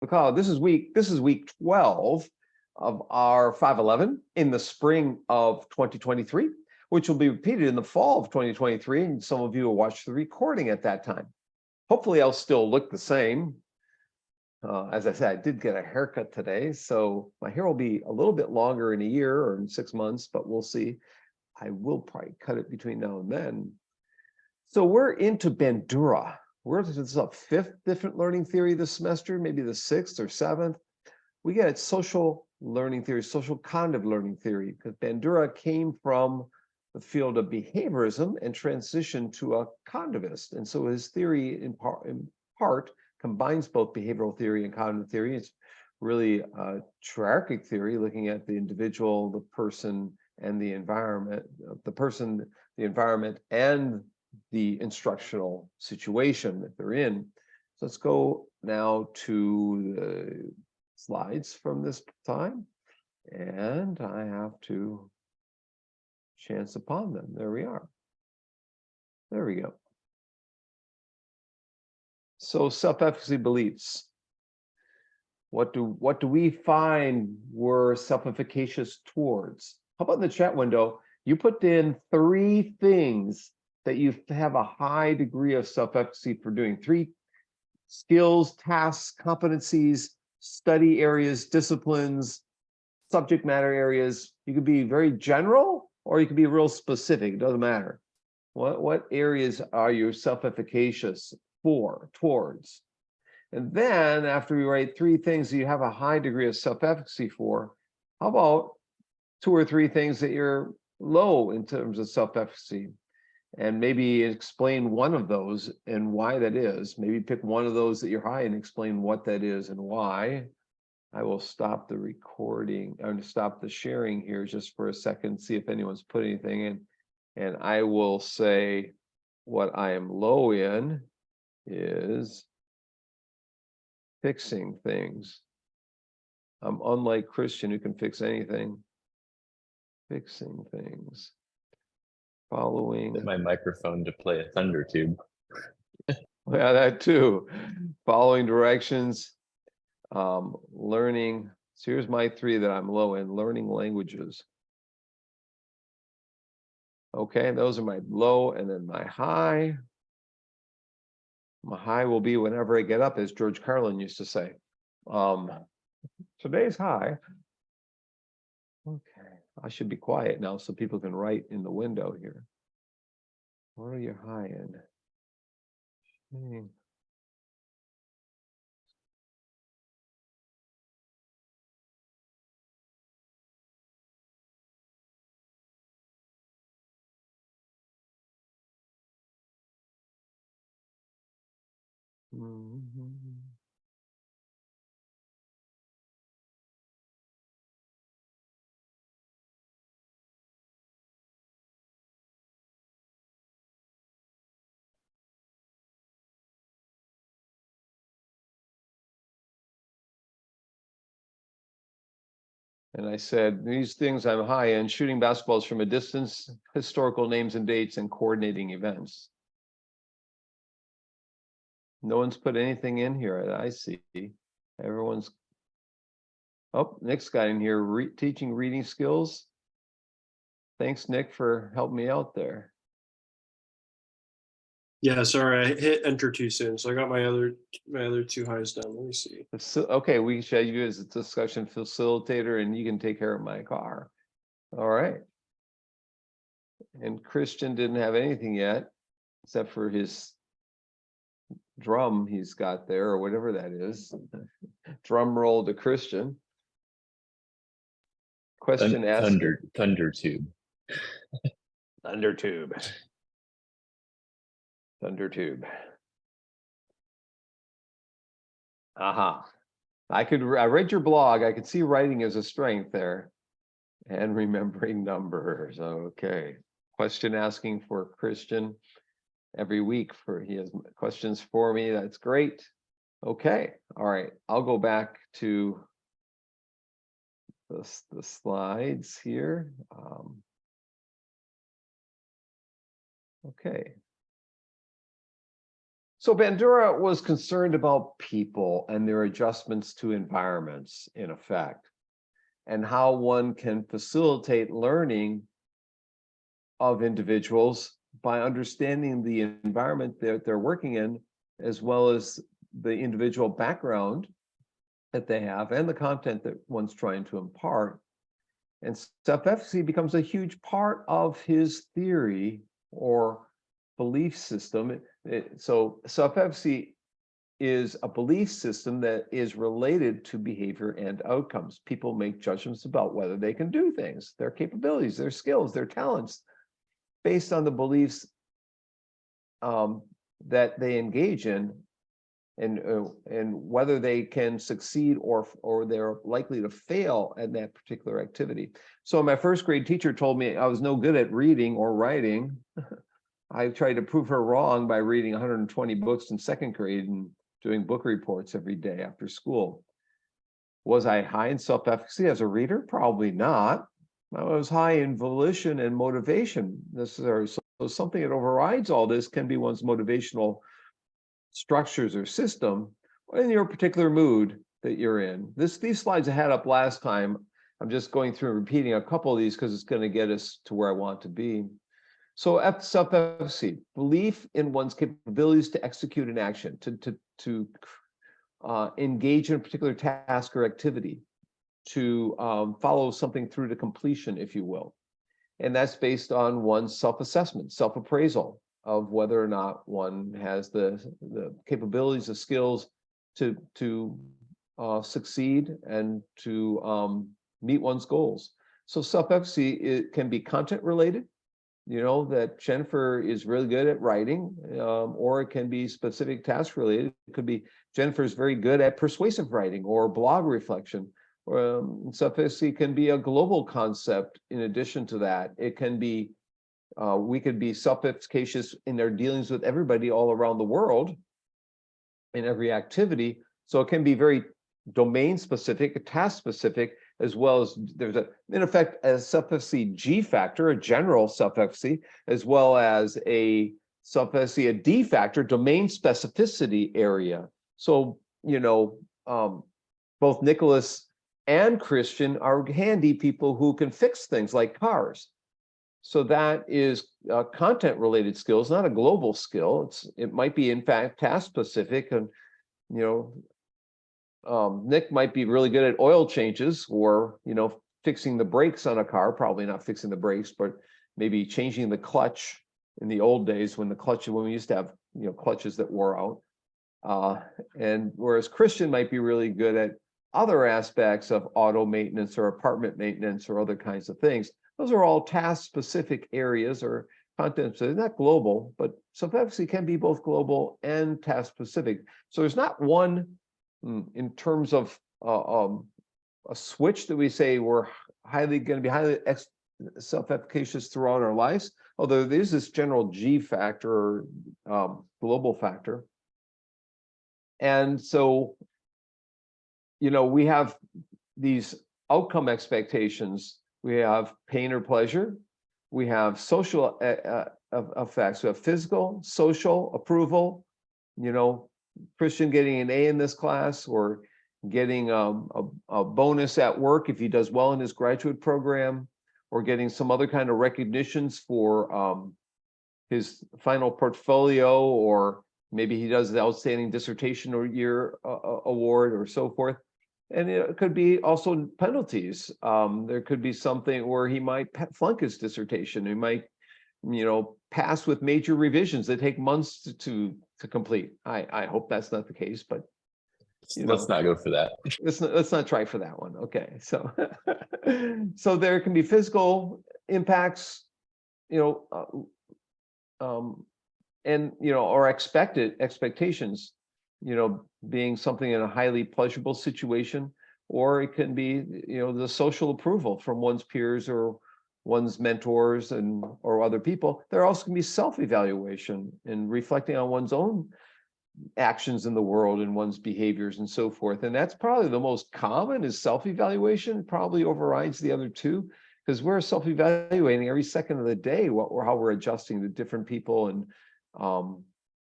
Recall this is week 12 of our 511 in the spring of 2023, which will be repeated in the fall of 2023. And some of you will watch the recording at that time. Hopefully I'll still look the same. As I said, I did get a haircut today, so my hair will be a little bit longer in a year or in 6 months, but we'll see. I will probably cut it between now and then. So we're into Bandura. This is a 5th different learning theory this semester, maybe the 6th or 7th. We get social learning theory, social cognitive learning theory, because Bandura came from the field of behaviorism and transitioned to a cognitivist. And so his theory in part combines both behavioral theory and cognitive theory. It's really a triarchic theory, looking at the individual, the person, and the environment, the environment, and the instructional situation that they're in. So let's go now to the slides from this time, and I have to chance upon them. There we are. There we go. So self-efficacy beliefs. What do we find we're self-efficacious towards? How about in the chat window, you put in 3 things that you have a high degree of self-efficacy for doing. 3 skills, tasks, competencies, study areas, disciplines, subject matter areas. You could be very general or you could be real specific. It doesn't matter. What areas are you self-efficacious towards? And then after we write 3 things that you have a high degree of self-efficacy for, how about 2 or 3 things that you're low in terms of self-efficacy? And maybe explain one of those and why that is. Maybe pick one of those that you're high and explain what that is and why. I will stop the recording. I'm going to stop the sharing here just for a second, see if anyone's put anything in. And I will say what I am low in is fixing things. I'm unlike Christian who can fix anything. Fixing things. Following. My microphone to play a thunder tube. Yeah, that too. Following directions, learning. So here's my 3 that I'm low in: learning languages. Okay, those are my low, and then my high. My high will be whenever I get up, as George Carlin used to say. Today's high. Okay, I should be quiet now so people can write in the window here. What are your high in? And I said, these things I'm high in: shooting basketballs from a distance, historical names and dates, and coordinating events. No one's put anything in here that I see. Everyone's, oh, Nick's got in here, teaching reading skills. Thanks, Nick, for helping me out there. Yeah, sorry, I hit enter too soon, so I got my other 2 highs down. Let me see. Okay, we should you as a discussion facilitator, and you can take care of my car. All right. And Christian didn't have anything yet, except for his drum he's got there, or whatever that is. Drum roll to Christian. Question asked. Thunder tube. Thunder tube. Thunder tube. Aha. I read your blog. I could see writing as a strength there. And remembering numbers. Okay. Question asking for Christian every week. He has questions for me. That's great. Okay. All right. I'll go back to the slides here. Okay. So Bandura was concerned about people and their adjustments to environments, in effect, and how one can facilitate learning of individuals by understanding the environment that they're working in, as well as the individual background that they have and the content that one's trying to impart. And self-efficacy becomes a huge part of his theory or belief system. So self-efficacy is a belief system that is related to behavior and outcomes. People make judgments about whether they can do things, their capabilities, their skills, their talents, based on the beliefs that they engage in, and whether they can succeed or they're likely to fail at that particular activity. So my first grade teacher told me I was no good at reading or writing. I tried to prove her wrong by reading 120 books in second grade and doing book reports every day after school. Was I high in self-efficacy as a reader? Probably not. I was high in volition and motivation necessary. So something that overrides all this can be one's motivational structures or system in your particular mood that you're in. These slides I had up last time. I'm just going through and repeating a couple of these because it's going to get us to where I want to be. So self-efficacy, belief in one's capabilities to execute an action, to engage in a particular task or activity, to follow something through to completion, if you will. And that's based on one's self-assessment, self-appraisal of whether or not one has the capabilities, the skills to succeed and to meet one's goals. So self-efficacy, it can be content related, that Jennifer is really good at writing, or it can be specific task related. It could be Jennifer's very good at persuasive writing or blog reflection. Self-efficacy can be a global concept. In addition to that, it can be, we could be self-efficacious in our dealings with everybody all around the world in every activity. So it can be very domain specific, task specific, as well as there's in effect, a self-efficacy G factor, a general self-efficacy, as well as a self-efficacy, a D factor, domain specificity area. So, both Nicholas and Christian are handy people who can fix things like cars. So that is content related skills, not a global skill. It might be in fact task specific, and Nick might be really good at oil changes or fixing the brakes on a car. Probably not fixing the brakes, but maybe changing the clutch in the old days when we used to have clutches that wore out. And whereas Christian might be really good at other aspects of auto maintenance or apartment maintenance or other kinds of things. Those are all task-specific areas or content, so they're not global, but self-efficacy can be both global and task-specific. So there's not one, in terms of a switch that we say we're going to be highly self-efficacious throughout our lives, although there's this general G factor or global factor. And so, we have these outcome expectations. We have pain or pleasure. We have social effects. We have physical, social, approval. Christian getting an A in this class, or getting a bonus at work if he does well in his graduate program, or getting some other kind of recognitions for his final portfolio, or maybe he does the outstanding dissertation or year award or so forth. And it could be also penalties. There could be something where he might flunk his dissertation. He might, pass with major revisions that take months to complete. I hope that's not the case, but let's not go for that. Let's not try for that one. Okay, so so there can be physical impacts, and or expectations. Being something in a highly pleasurable situation, or it can be, the social approval from one's peers or one's mentors or other people. There also can be self-evaluation and reflecting on one's own actions in the world and one's behaviors and so forth. And that's probably the most common, is self-evaluation. It probably overrides the other two, because we're self-evaluating every second of the day how we're adjusting to different people and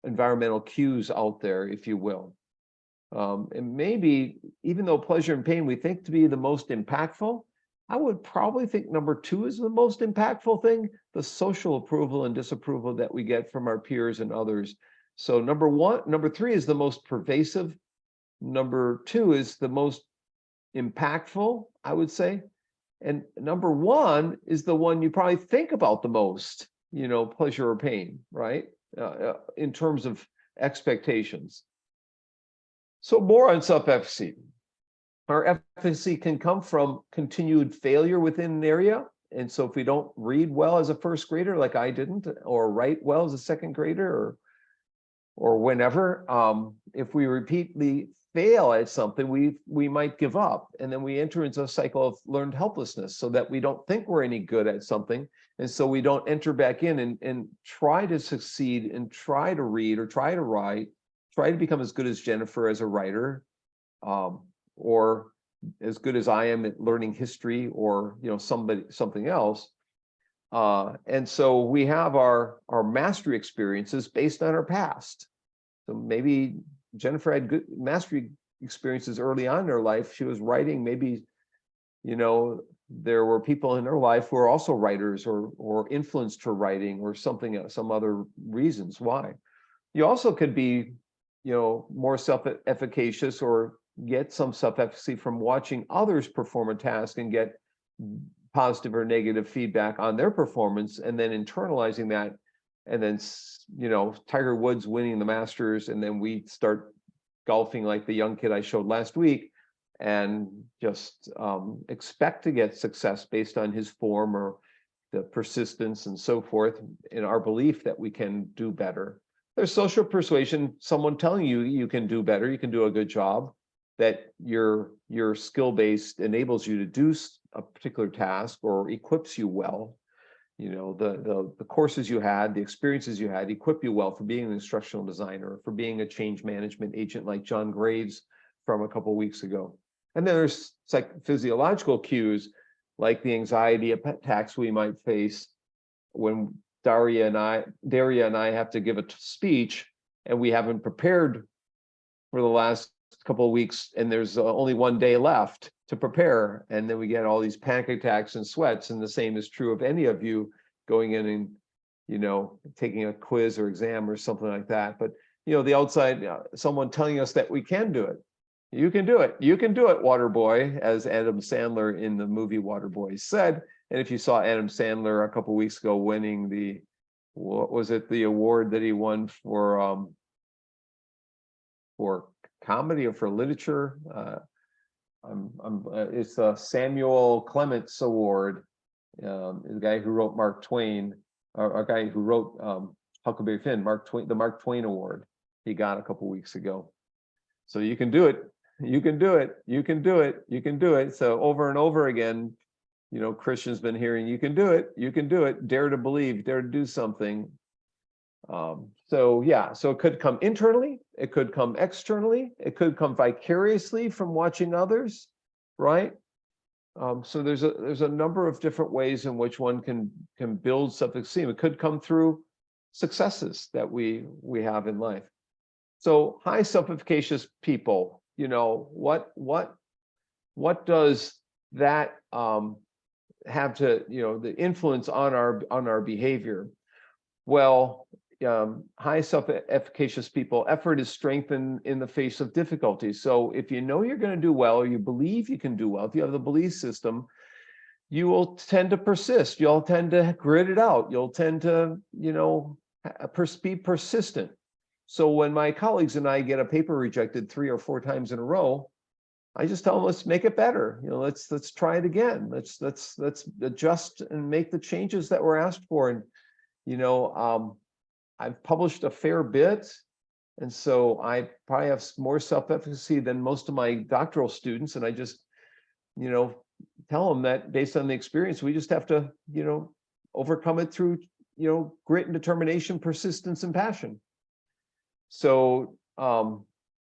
environmental cues out there, if you will. And maybe, even though pleasure and pain we think to be the most impactful, I would probably think number 2 is the most impactful thing, the social approval and disapproval that we get from our peers and others. So number 3 is the most pervasive. Number 2 is the most impactful, I would say. And number 1 is the one you probably think about the most, pleasure or pain, right? In terms of expectations. So more on self-efficacy. Our efficacy can come from continued failure within an area. And so if we don't read well as a first grader, like I didn't, or write well as a second grader, or whenever, if we repeatedly fail at something, we might give up. And then we enter into a cycle of learned helplessness, so that we don't think we're any good at something. And so we don't enter back in and try to succeed and try to read or try to write, try to become as good as Jennifer as a writer, or as good as I am at learning history, or something else. And so we have our mastery experiences based on our past. So maybe Jennifer had good mastery experiences early on in her life. She was writing, maybe, there were people in her life who were also writers, or influenced her writing, or some other reasons why. You also could be, more self-efficacious, or get some self-efficacy from watching others perform a task and get positive or negative feedback on their performance, and then internalizing that. And then, Tiger Woods winning the Masters, and then we start golfing like the young kid I showed last week, and just expect to get success based on his form, or the persistence and so forth, in our belief that we can do better. There's social persuasion, someone telling you you can do better, you can do a good job, that your skill-based enables you to do a particular task, or equips you well. The courses you had, the experiences you had, equip you well for being an instructional designer, for being a change management agent like John Graves from a couple of weeks ago. And then there's physiological cues, like the anxiety attacks we might face when Daria and I have to give a speech, and we haven't prepared for the last couple of weeks, and there's only one day left to prepare, and then we get all these panic attacks and sweats. And the same is true of any of you going in and taking a quiz or exam or something like that. But the outside, someone telling us that we can do it. You can do it. You can do it, Waterboy, as Adam Sandler in the movie Waterboy said. And if you saw Adam Sandler a couple of weeks ago winning the award that he won for comedy or for literature, it's a Samuel Clements Award. The guy who wrote Mark Twain, or a guy who wrote Huckleberry Finn, the Mark Twain Award, he got a couple weeks ago. So you can do it. You can do it. You can do it. You can do it. So over and over again, Christian's been hearing, you can do it. You can do it. Dare to believe. Dare to do something. So it could come internally, it could come externally, it could come vicariously from watching others, right? So there's a number of different ways in which one can build self-esteem. It could come through successes that we have in life. So high self-efficacious people, what does that have to, the influence on our behavior? Well, high self-efficacious people, effort is strengthened in the face of difficulty. So if you know you're going to do well, or you believe you can do well, if you have the belief system, you will tend to persist. You'll tend to grit it out. You'll tend to, be persistent. So when my colleagues and I get a paper rejected 3 or 4 times in a row, I just tell them, let's make it better. Let's try it again. Let's adjust and make the changes that we're asked for. And I've published a fair bit, and so I probably have more self-efficacy than most of my doctoral students. And I just, tell them that based on the experience, we just have to, overcome it through, grit and determination, persistence, and passion. So,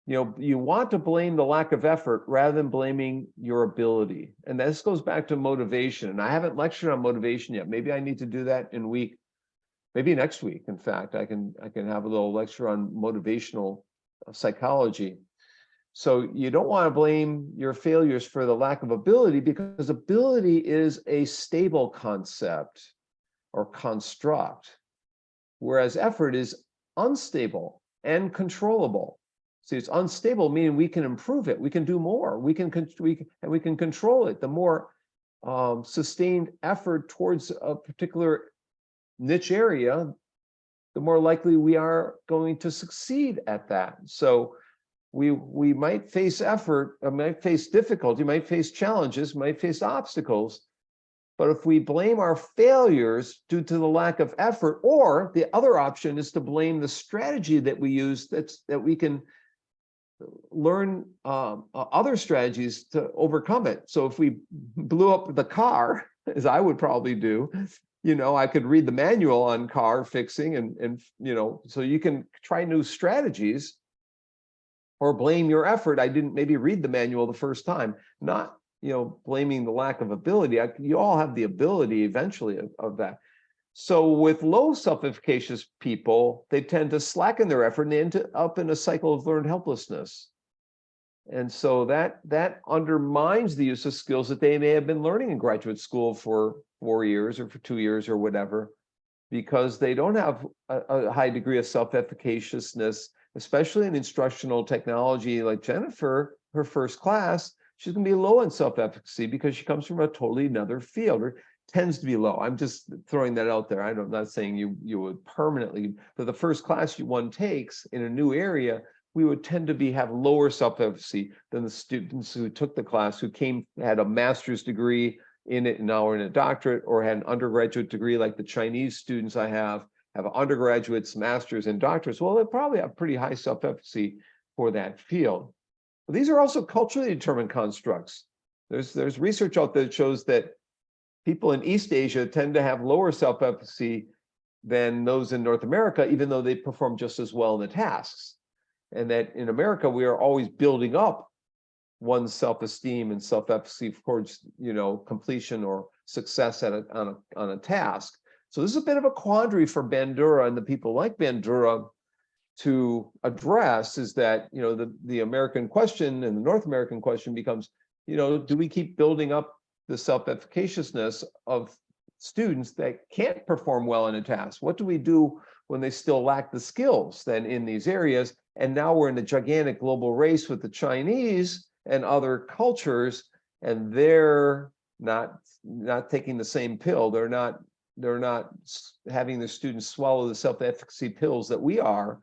you want to blame the lack of effort rather than blaming your ability. And this goes back to motivation. And I haven't lectured on motivation yet. Maybe I need to do that in week maybe next week. In fact, I can have a little lecture on motivational psychology. So you don't want to blame your failures for the lack of ability, because ability is a stable concept or construct, whereas effort is unstable and controllable. See, it's unstable, meaning we can improve it, we can do more, we can control it. The more sustained effort towards a particular niche area, the more likely we are going to succeed at that. So we might face effort, might face difficulty, might face challenges, might face obstacles. But if we blame our failures due to the lack of effort, or the other option is to blame the strategy that we use, that we can learn other strategies to overcome it. So if we blew up the car, as I would probably do, I could read the manual on car fixing, and so you can try new strategies, or blame your effort. I didn't maybe read the manual the first time, not blaming the lack of ability. You all have the ability eventually of that. So with low self-efficacious people, they tend to slacken their effort and they end up in a cycle of learned helplessness. And so that undermines the use of skills that they may have been learning in graduate school for 4 years or for 2 years or whatever, because they don't have a high degree of self-efficaciousness, especially in instructional technology. Like Jennifer, her first class, she's going to be low in self-efficacy because she comes from a totally another field, or tends to be low. I'm just throwing that out there. I'm not saying you would permanently, but the first class one takes in a new area, we would tend to have lower self-efficacy than the students who took the class, who had a master's degree in it and now are in a doctorate, or had an undergraduate degree, like the Chinese students I have undergraduates, masters, and doctors. Well, they probably have pretty high self-efficacy for that field. But these are also culturally determined constructs. There's research out there that shows that people in East Asia tend to have lower self-efficacy than those in North America, even though they perform just as well in the tasks. And that in America, we are always building up one's self-esteem and self-efficacy towards completion or success on a task. So this is a bit of a quandary for Bandura and the people like Bandura to address, is that the American question and the North American question becomes, do we keep building up the self-efficaciousness of students that can't perform well in a task? What do we do when they still lack the skills then in these areas? And now we're in a gigantic global race with the Chinese and other cultures, and they're not taking the same pill. They're not having the students swallow the self-efficacy pills that we are.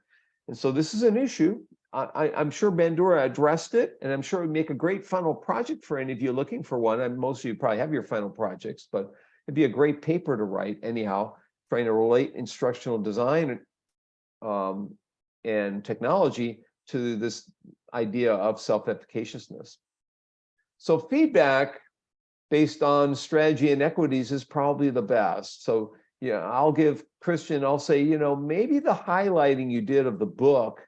And so this is an issue. I'm sure Bandura addressed it, and I'm sure it would make a great final project for any of you looking for one. And most of you probably have your final projects, but it'd be a great paper to write anyhow, trying to relate instructional design and technology to this idea of self-efficaciousness. So feedback based on strategy and equities is probably the best. So I'll give Christian, I'll say, maybe the highlighting you did of the book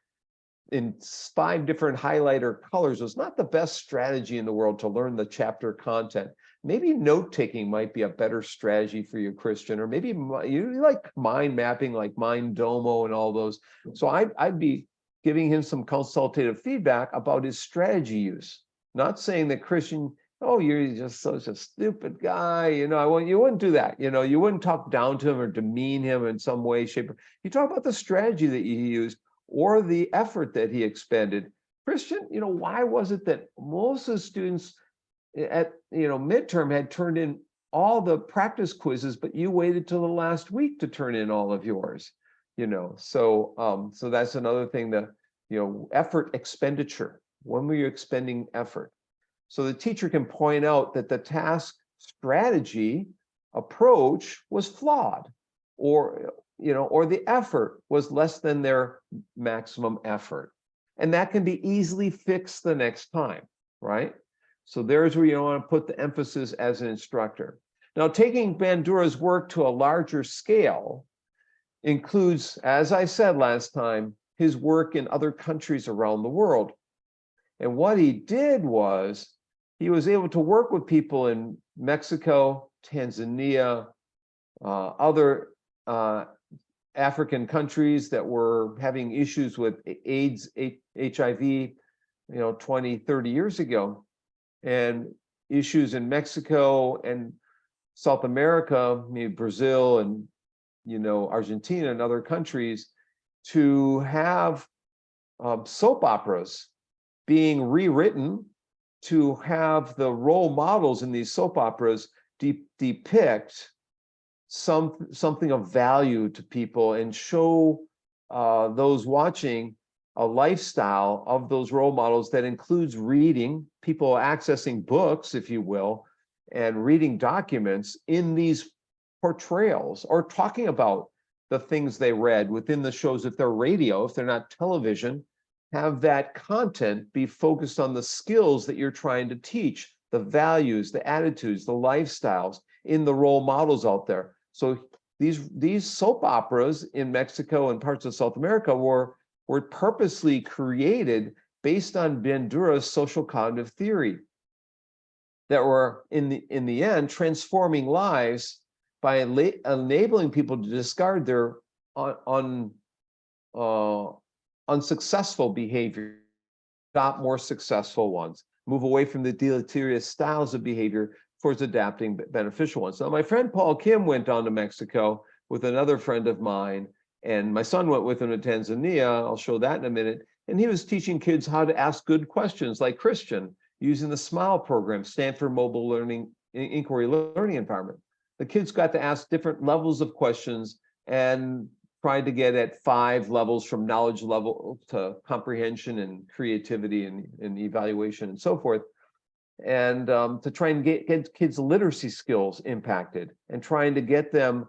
in 5 different highlighter colors was not the best strategy in the world to learn the chapter content. Maybe note-taking might be a better strategy for you, Christian, or maybe you like mind mapping, like Mindomo and all those. So I'd be giving him some consultative feedback about his strategy use. Not saying that Christian, oh, you're just such a stupid guy. You wouldn't do that. You wouldn't talk down to him or demean him in some way, shape. You talk about the strategy that he used or the effort that he expended. Christian, why was it that most of the students at midterm had turned in all the practice quizzes, but you waited till the last week to turn in all of yours? So that's another thing, that effort expenditure. When were you expending effort? So the teacher can point out that the task strategy approach was flawed, or the effort was less than their maximum effort. And that can be easily fixed the next time, right? So there's where you want to put the emphasis as an instructor. Now, taking Bandura's work to a larger scale includes, as I said last time, his work in other countries around the world. And what he did was, he was able to work with people in Mexico, Tanzania, other African countries that were having issues with AIDS, HIV, 20, 30 years ago, and issues in Mexico and South America, Brazil and Argentina and other countries, to have soap operas being rewritten to have the role models in these soap operas depict something of value to people and show those watching a lifestyle of those role models that includes reading, people accessing books, if you will, and reading documents in these portrayals, or talking about the things they read within the shows. If they're radio, if they're not television, have that content be focused on the skills that you're trying to teach, the values, the attitudes, the lifestyles in the role models out there. So these soap operas in Mexico and parts of South America were purposely created based on Bandura's social cognitive theory, that were in the end transforming lives by enabling people to discard their unsuccessful behavior, adopt more successful ones, move away from the deleterious styles of behavior towards adapting beneficial ones. Now, my friend Paul Kim went on to Mexico with another friend of mine, and my son went with him to Tanzania. I'll show that in a minute. And he was teaching kids how to ask good questions, like Christian, using the SMILE program, Stanford Mobile Learning Inquiry Learning Environment. The kids got to ask different levels of questions and tried to get at 5 levels, from knowledge level to comprehension and creativity and evaluation and so forth. And to try and get kids' literacy skills impacted, and trying to get them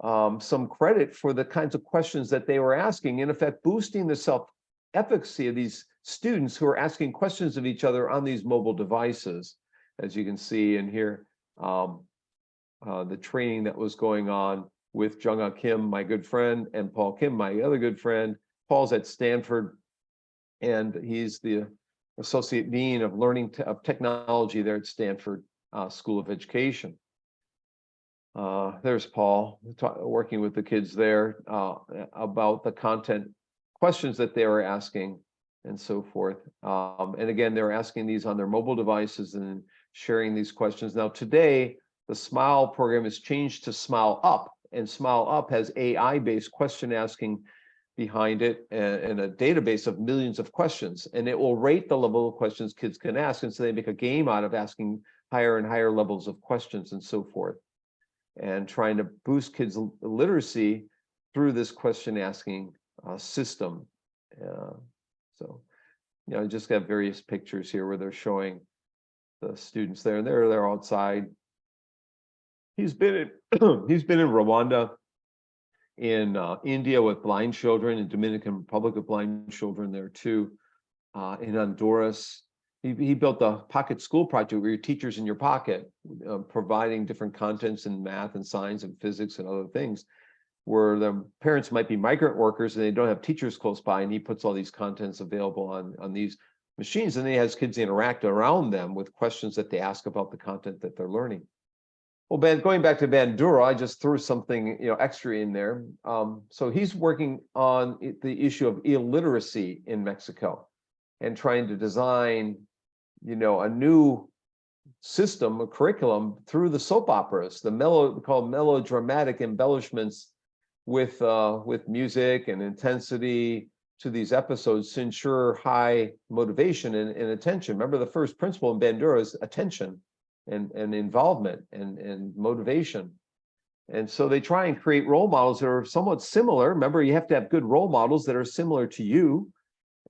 some credit for the kinds of questions that they were asking, in effect boosting the self-efficacy of these students who are asking questions of each other on these mobile devices. As you can see and hear, the training that was going on with Jung Kim, my good friend, and Paul Kim, my other good friend. Paul's at Stanford, and he's the Associate Dean of Learning of Technology there at Stanford School of Education. There's Paul working with the kids there about the content questions that they were asking and so forth. And again, they were asking these on their mobile devices and sharing these questions. Now today, the SMILE program has changed to SMILE Up, and SMILE Up has AI-based question asking behind it and a database of millions of questions, and it will rate the level of questions kids can ask. And so they make a game out of asking higher and higher levels of questions and so forth, and trying to boost kids' literacy through this question asking system. So, I just got various pictures here where they're showing the students there, and they're outside. He's been in Rwanda, in India with blind children, in Dominican Republic with blind children there too, in Honduras. He built a pocket school project where your teacher's in your pocket, providing different contents in math and science and physics and other things, where the parents might be migrant workers and they don't have teachers close by, and he puts all these contents available on these machines, and he has kids interact around them with questions that they ask about the content that they're learning. Well, Ben, going back to Bandura, I just threw something extra in there. So he's working on the issue of illiteracy in Mexico, and trying to design, a new system, a curriculum through the soap operas, called melodramatic embellishments with music and intensity to these episodes to ensure high motivation and attention. Remember, the first principle in Bandura is attention and involvement and motivation. And so they try and create role models that are somewhat similar. Remember, you have to have good role models that are similar to you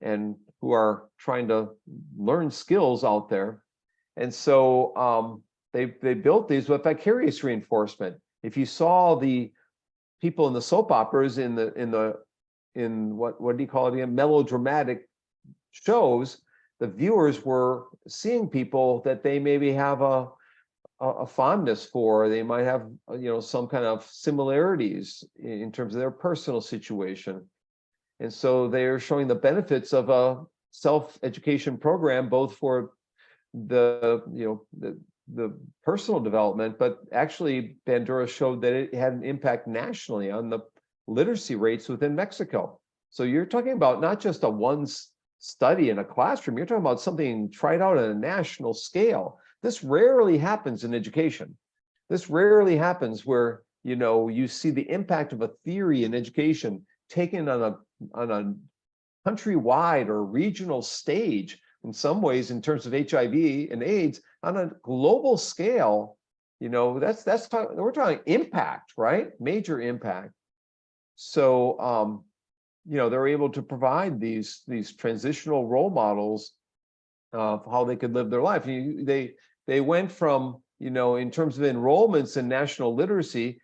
and who are trying to learn skills out there. And so they built these with vicarious reinforcement. If you saw the people in the soap operas in what do you call it again, melodramatic shows, the viewers were seeing people that they maybe have a fondness for. They might have some kind of similarities in terms of their personal situation, and so they're showing the benefits of a self-education program, both for the personal development, but actually Bandura showed that it had an impact nationally on the literacy rates within Mexico. So you're talking about not just a study in a classroom, you're talking about something tried out on a national scale. This rarely happens in education. This rarely happens where, you see the impact of a theory in education taken on a countrywide or regional stage, in some ways, in terms of HIV and AIDS, on a global scale. We're talking impact, right? Major impact. So, they're able to provide these transitional role models of how they could live their life. They went from, in terms of enrollments in national literacy,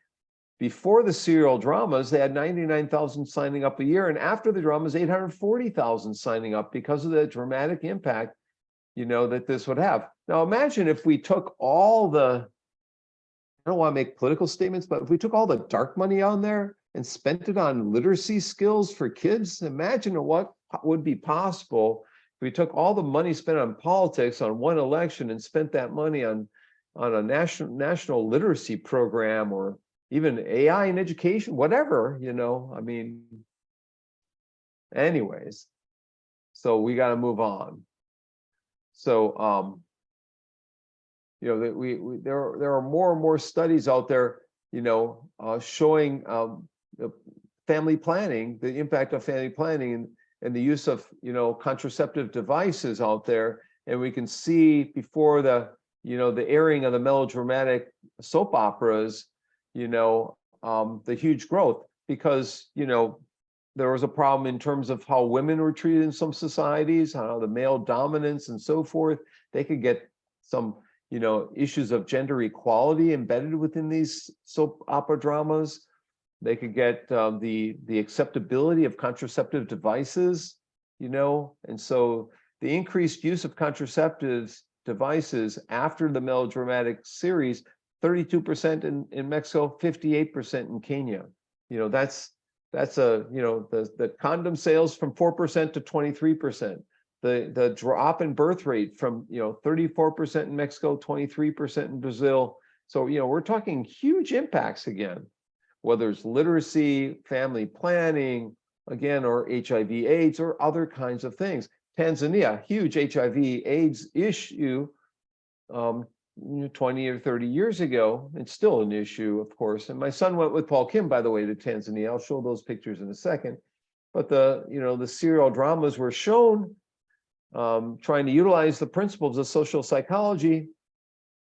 before the serial dramas, they had 99,000 signing up a year, and after the dramas, 840,000 signing up because of the dramatic impact, that this would have. Now, imagine if we took all the, I don't want to make political statements, but if we took all the dark money on there and spent it on literacy skills for kids, imagine what would be possible if we took all the money spent on politics on one election and spent that money on a national literacy program, or even AI in education, whatever, anyways. So we got to move on. So, that there are more and more studies out there, showing the family planning, the impact of family planning, and the use of, contraceptive devices out there. And we can see before the airing of the melodramatic soap operas, the huge growth, because, there was a problem in terms of how women were treated in some societies, how the male dominance and so forth. They could get some, issues of gender equality embedded within these soap opera dramas. They could get the acceptability of contraceptive devices, and so the increased use of contraceptives devices after the melodramatic series, 32% in Mexico, 58% in Kenya. That's the condom sales from 4% to 23%. The drop in birth rate from 34% in Mexico, 23% in Brazil. So we're talking huge impacts again, whether it's literacy, family planning, again, or HIV/AIDS, or other kinds of things. Tanzania, huge HIV/AIDS issue 20 or 30 years ago. It's still an issue, of course. And my son went with Paul Kim, by the way, to Tanzania. I'll show those pictures in a second. But the serial dramas were shown trying to utilize the principles of social psychology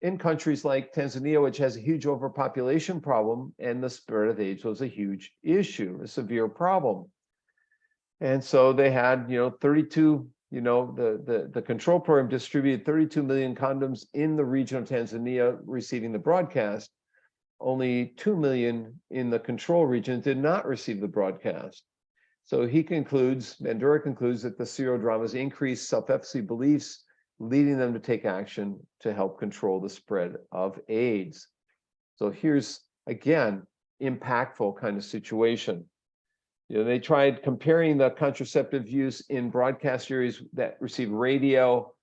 in countries like Tanzania, which has a huge overpopulation problem, and the spread of AIDS was a huge issue, a severe problem. And so they had 32, the control program distributed 32 million condoms in the region of Tanzania receiving the broadcast. Only 2 million in the control region did not receive the broadcast. So Bandura concludes that the serial dramas increase self-efficacy beliefs, leading them to take action to help control the spread of AIDS. So here's, again, impactful kind of situation. They tried comparing the contraceptive use in broadcast series that received radio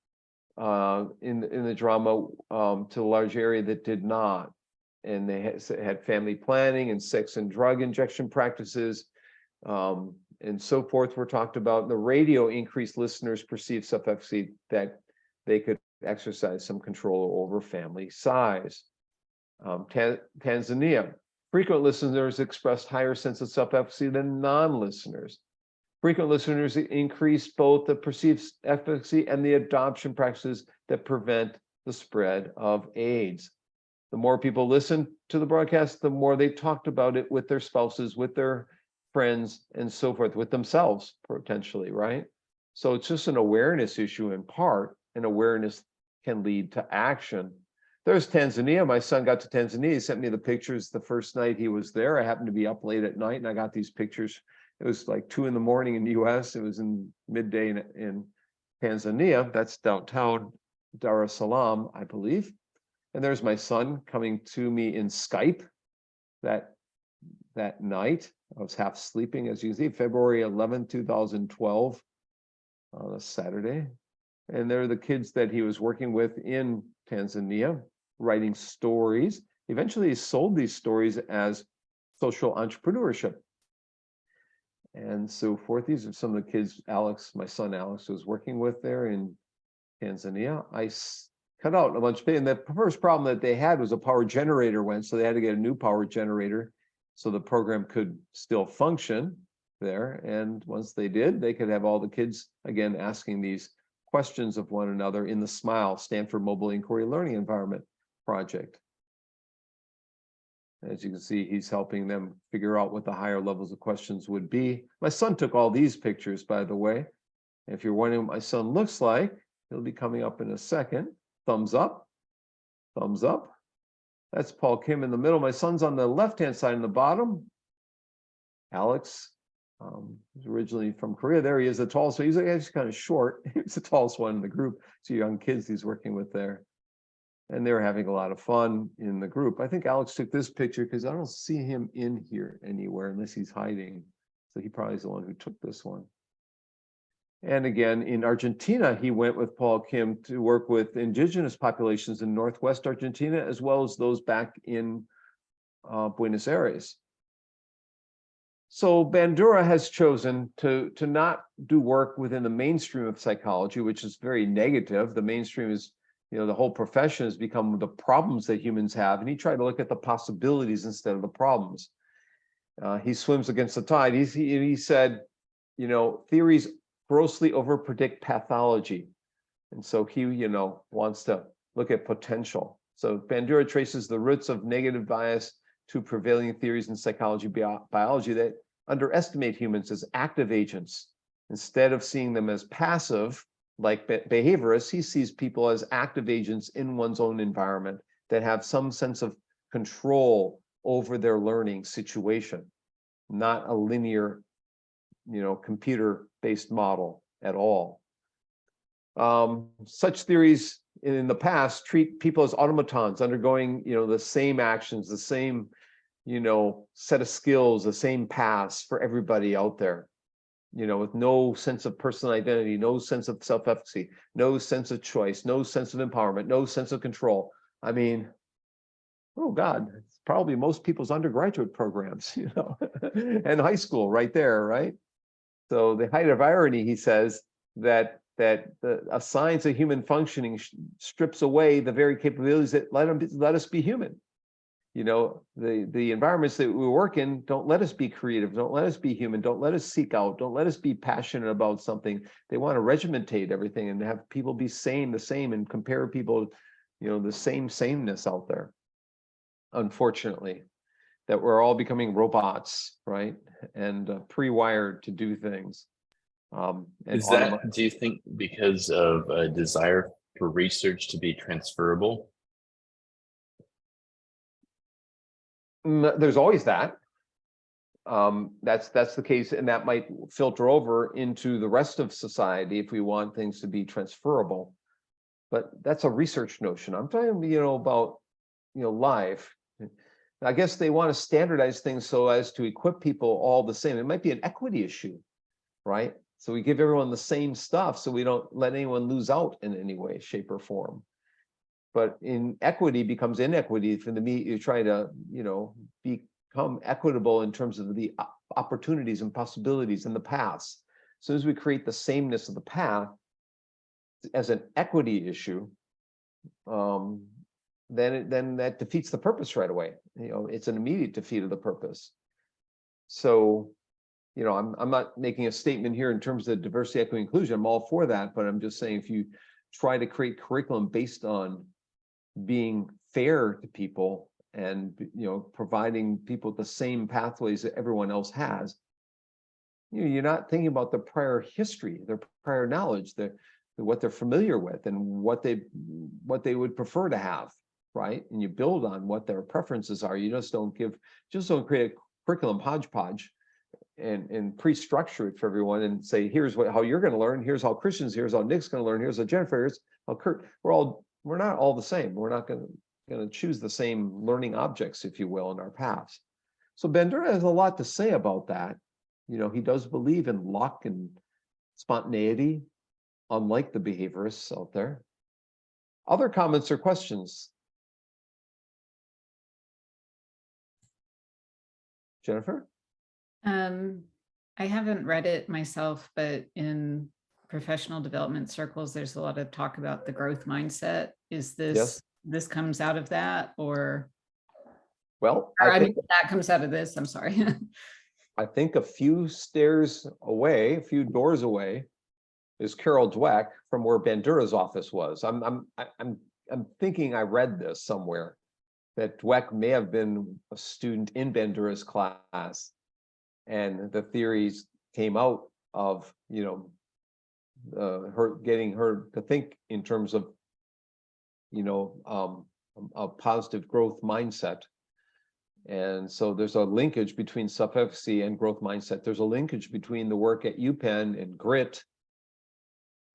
in the drama to a large area that did not. And they had family planning and sex and drug injection practices and so forth were talked about. The radio increased listeners' perceived self-efficacy that they could exercise some control over family size. Tanzania. Frequent listeners expressed higher sense of self-efficacy than non-listeners. Frequent listeners increased both the perceived efficacy and the adoption practices that prevent the spread of AIDS. The more people listened to the broadcast, the more they talked about it with their spouses, with their friends, and so forth, with themselves, potentially, right? So it's just an awareness issue in part, and awareness can lead to action. There's Tanzania. My son got to Tanzania. He sent me the pictures the first night he was there. I happened to be up late at night, and I got these pictures. It was like 2 in the morning in the US. It was in midday in Tanzania. That's downtown Dar es Salaam, I believe. And there's my son coming to me in Skype that night. I was half sleeping, as you see, February 11, 2012, on a Saturday. And they're the kids that he was working with in Tanzania, writing stories. Eventually, he sold these stories as social entrepreneurship. and so forth. These are some of the kids Alex, my son Alex, was working with there in Tanzania. Cut out a bunch of, and the first problem that they had was a power generator went, so they had to get a new power generator so the program could still function there. And once they did, they could have all the kids again asking these questions of one another in the SMILE, Stanford Mobile Inquiry Learning Environment project. As you can see, he's helping them figure out what the higher levels of questions would be. My son took all these pictures, by the way. If you're wondering what my son looks like, he'll be coming up in a second. Thumbs up, thumbs up. That's Paul Kim in the middle. My son's on the left-hand side in the bottom. Alex is originally from Korea. There he is, the tallest. So he's actually kind of short. He's the tallest one in the group. Two young kids he's working with there. And they're having a lot of fun in the group. I think Alex took this picture because I don't see him in here anywhere unless he's hiding. So he probably is the one who took this one. And again, in Argentina, he went with Paul Kim to work with indigenous populations in Northwest Argentina, as well as those back in Buenos Aires. So Bandura has chosen to not do work within the mainstream of psychology, which is very negative. The mainstream is, the whole profession has become the problems that humans have, and he tried to look at the possibilities instead of the problems. He swims against the tide. He said, theories grossly overpredict pathology. And so he, wants to look at potential. So Bandura traces the roots of negative bias to prevailing theories in psychology, biology that underestimate humans as active agents. Instead of seeing them as passive, like behaviorists, he sees people as active agents in one's own environment that have some sense of control over their learning situation, not a linear, computer-based model at all. Such theories in the past treat people as automatons undergoing, the same actions, the same, set of skills, the same paths for everybody out there, with no sense of personal identity, no sense of self-efficacy, no sense of choice, no sense of empowerment, no sense of control. I mean, oh God, it's probably most people's undergraduate programs, and high school right there, right? So the height of irony, he says, that a science of human functioning strips away the very capabilities that let us be human. The environments that we work in don't let us be creative, don't let us be human, don't let us seek out, don't let us be passionate about something. They want to regimentate everything and have people be the same, and compare people, the sameness out there. Unfortunately, that we're all becoming robots, right? And pre-wired to do things. Is that, do you think, because of a desire for research to be transferable? There's always that. That's the case, and that might filter over into the rest of society if we want things to be transferable. But that's a research notion. I'm talking, about, life. I guess they want to standardize things so as to equip people all the same. It might be an equity issue, right? So we give everyone the same stuff so we don't let anyone lose out in any way, shape, or form. But inequity becomes inequity for you try to, become equitable in terms of the opportunities and possibilities and the paths. As soon as we create the sameness of the path as an equity issue, then that defeats the purpose right away. It's an immediate defeat of the purpose. So, I'm not making a statement here in terms of diversity, equity, inclusion. I'm all for that, but I'm just saying if you try to create curriculum based on being fair to people and providing people the same pathways that everyone else has, you're not thinking about their prior history, their prior knowledge, what they're familiar with, and what they would prefer to have, right? And you build on what their preferences are. You just don't create a curriculum hodgepodge and pre-structure it for everyone and say, here's how you're going to learn, here's how Christian's, here's how Nick's going to learn, here's how Jennifer, here's how Kurt. We're not all the same. We're not going to choose the same learning objects, if you will, in our paths. So Bandura has a lot to say about that. He does believe in luck and spontaneity, unlike the behaviorists out there. Other comments or questions? Jennifer? I haven't read it myself, but in professional development circles, there's a lot of talk about the growth mindset. Is this comes out of that, or Well, I mean, that comes out of this, I'm sorry. I think a few stairs away, a few doors away, is Carol Dweck from where Bandura's office was. I'm thinking I read this somewhere, that Dweck may have been a student in Bandura's class, and the theories came out of, you know, her getting her to think in terms of, you know, a positive growth mindset. And so there's a linkage between self-efficacy and growth mindset. There's a linkage between the work at UPenn and grit.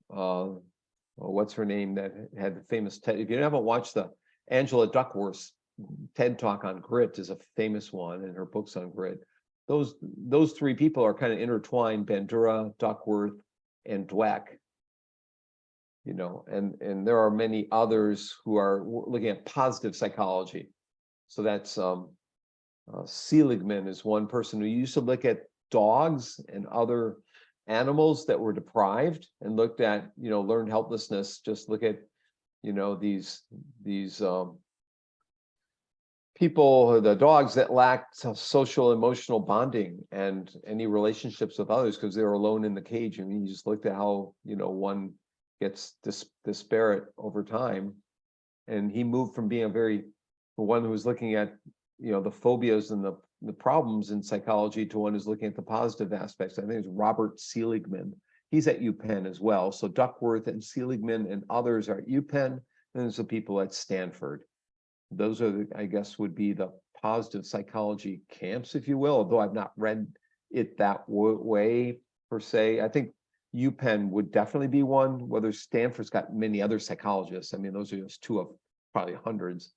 What's her name that had the famous TED? If you haven't watched the Angela Duckworth's TED Talk on grit, is a famous one, and her books on grit. Those three people are kind of intertwined: Bandura, Duckworth, and Dweck. You know, and there are many others who are looking at positive psychology. So that's Seligman is one person who used to look at dogs and other animals that were deprived and looked at, you know, learned helplessness. Just look at, you know, these people, the dogs that lacked social emotional bonding and any relationships with others because they were alone in the cage. And he just looked at how, you know, one gets disparate over time. And he moved from being one who was looking at, you know, the phobias and the problems in psychology to one who's looking at the positive aspects. I think it's Robert Seligman. He's at UPenn as well. So Duckworth and Seligman and others are at UPenn, and there's the people at Stanford. Those are, I guess, would be the positive psychology camps, if you will, although I've not read it that way per se. I think UPenn would definitely be one, whether Stanford's got many other psychologists. I mean, those are just two of probably hundreds,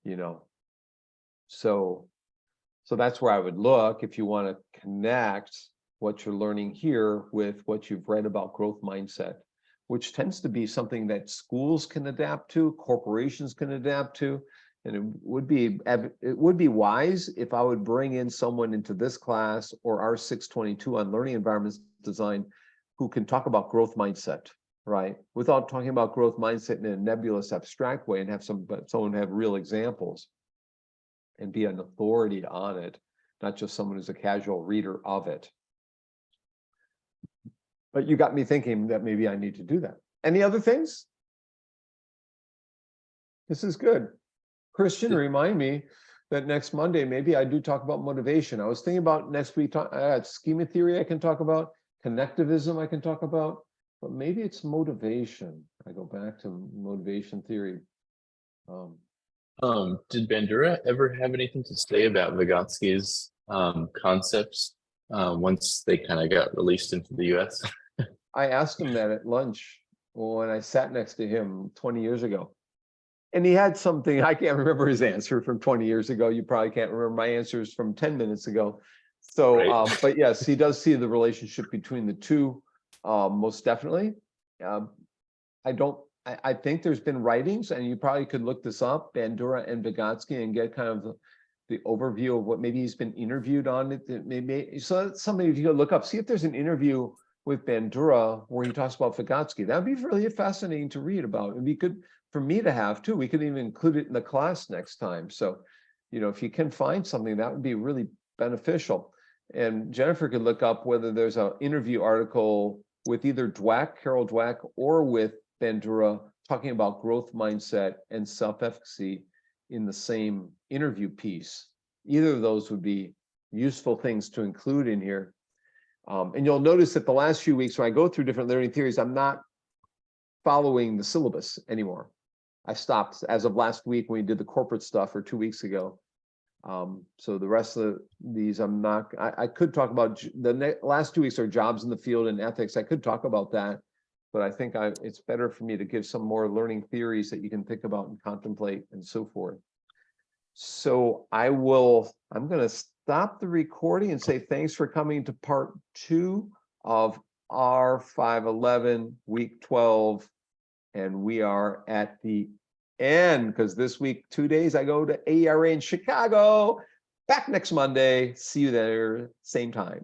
you know. So that's where I would look if you want to connect what you're learning here with what you've read about growth mindset, which tends to be something that schools can adapt to, corporations can adapt to. And it would be wise if I would bring in someone into this class or R622 on learning environments design who can talk about growth mindset, right? Without talking about growth mindset in a nebulous, abstract way, and have someone have real examples and be an authority on it, not just someone who's a casual reader of it. But you got me thinking that maybe I need to do that. Any other things? This is good. Christian, remind me that next Monday, maybe I do talk about motivation. I was thinking about next week, schema theory I can talk about, connectivism I can talk about, but maybe it's motivation. I go back to motivation theory. Did Bandura ever have anything to say about Vygotsky's concepts once they kind of got released into the US? I asked him that at lunch when I sat next to him 20 years ago. And he had something, I can't remember his answer from 20 years ago. You probably can't remember my answers from 10 minutes ago. So, right. But yes, he does see the relationship between the two, most definitely. I think there's been writings, and you probably could look this up, Bandura and Vygotsky, and get kind of the overview of what maybe he's been interviewed on it. Maybe so that's something if you could look up, see if there's an interview with Bandura where he talks about Vygotsky. That would be really fascinating to read about. It'd be good for me to have too. We could even include it in the class next time. So, you know, if you can find something, that would be really beneficial. And Jennifer could look up whether there's an interview article with either Carol Dweck, or with Bandura talking about growth mindset and self-efficacy in the same interview piece. Either of those would be useful things to include in here. And you'll notice that the last few weeks when I go through different learning theories, I'm not following the syllabus anymore. I stopped as of last week when we did the corporate stuff, or 2 weeks ago. So the rest of these, I'm not, I could talk about last 2 weeks are jobs in the field and ethics. I could talk about that, but I think it's better for me to give some more learning theories that you can think about and contemplate and so forth. So I'm going to stop the recording and say thanks for coming to part 2 of R511 week 12. And we are at the end, because this week, 2 days, I go to AERA in Chicago. Back next Monday. See you there, same time.